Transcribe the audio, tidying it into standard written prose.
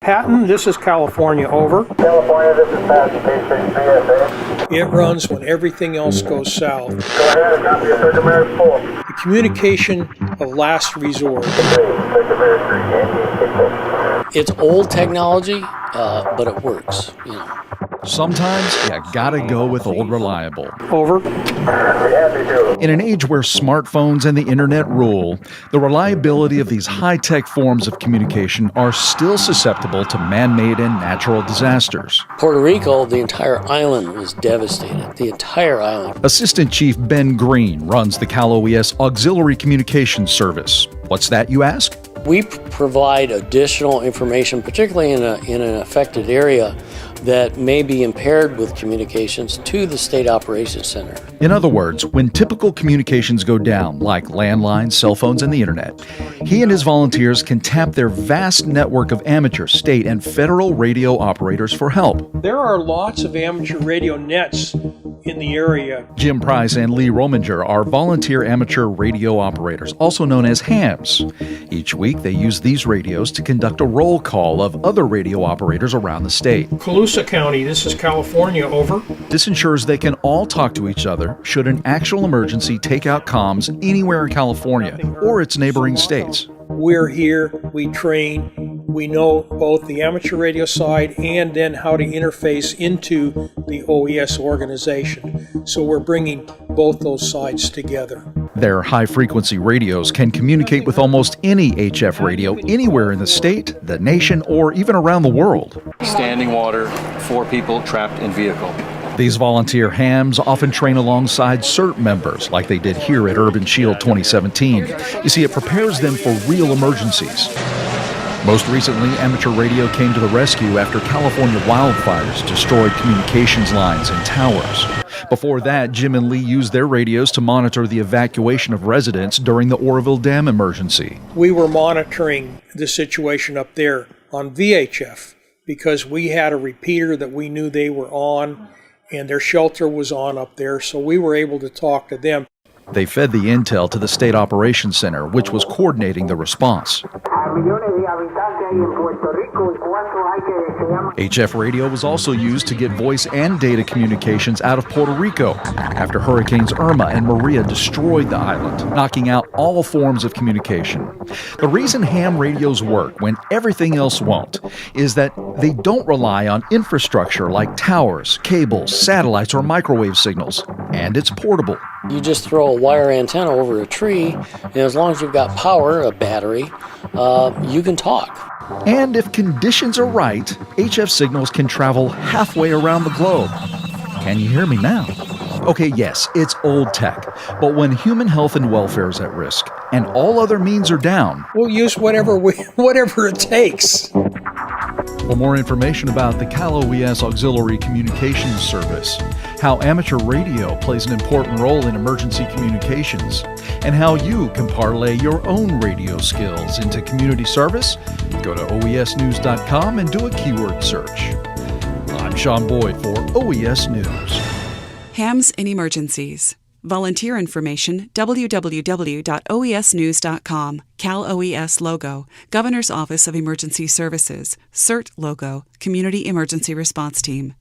Patton, this is California, over. California, this is Pat, K6BSA. It runs when everything else goes south. Go ahead and copy of Circuit Mirror 4. The communication of last resort. Circuit Mirror 3, It's old technology, but it works, you know. Sometimes you gotta go with old reliable. Over. In an age where smartphones and the internet rule, the reliability of these high-tech forms of communication are still susceptible to man-made and natural disasters. Puerto Rico, the entire island was devastated. The entire island. Assistant Chief Ben Green runs the Cal OES Auxiliary Communications Service. What's that, you ask? We provide additional information, particularly in an affected area that may be impaired with communications, to the State Operations Center. In other words, when typical communications go down, like landlines, cell phones, and the internet, he and his volunteers can tap their vast network of amateur, state, and federal radio operators for help. There are lots of amateur radio nets in the area. Jim Price and Lee Rominger are volunteer amateur radio operators, also known as hams. Each week, they use these radios to conduct a roll call of other radio operators around the state. Colusa County, this is California, over. This ensures they can all talk to each other should an actual emergency take out comms anywhere in California or its neighboring states. We're here, we train, we know both the amateur radio side and then how to interface into the OES organization. So we're bringing both those sides together. Their high-frequency radios can communicate with almost any HF radio anywhere in the state, the nation, or even around the world. Standing water, 4 people trapped in vehicle. These volunteer hams often train alongside CERT members, like they did here at Urban Shield 2017. You see, it prepares them for real emergencies. Most recently, amateur radio came to the rescue after California wildfires destroyed communications lines and towers. Before that, Jim and Lee used their radios to monitor the evacuation of residents during the Oroville Dam emergency. We were monitoring the situation up there on VHF because we had a repeater that we knew they were on, and their shelter was on up there, so we were able to talk to them. They fed the intel to the State Operations Center, which was coordinating the response. HF radio was also used to get voice and data communications out of Puerto Rico after Hurricanes Irma and Maria destroyed the island, knocking out all forms of communication. The reason ham radios work when everything else won't is that they don't rely on infrastructure like towers, cables, satellites, or microwave signals, and it's portable. You just throw a wire antenna over a tree, and as long as you've got power, a battery, you can talk. And if conditions are right, HF signals can travel halfway around the globe. Can you hear me now? Okay, yes, it's old tech, but when human health and welfare is at risk and all other means are down, we'll use whatever it takes. For more information about the Cal OES Auxiliary Communications Service, how amateur radio plays an important role in emergency communications, and how you can parlay your own radio skills into community service, go to oesnews.com and do a keyword search. I'm Sean Boyd for OES News. Hams in Emergencies. Volunteer information, www.oesnews.com. Cal OES logo, Governor's Office of Emergency Services. CERT logo, Community Emergency Response Team.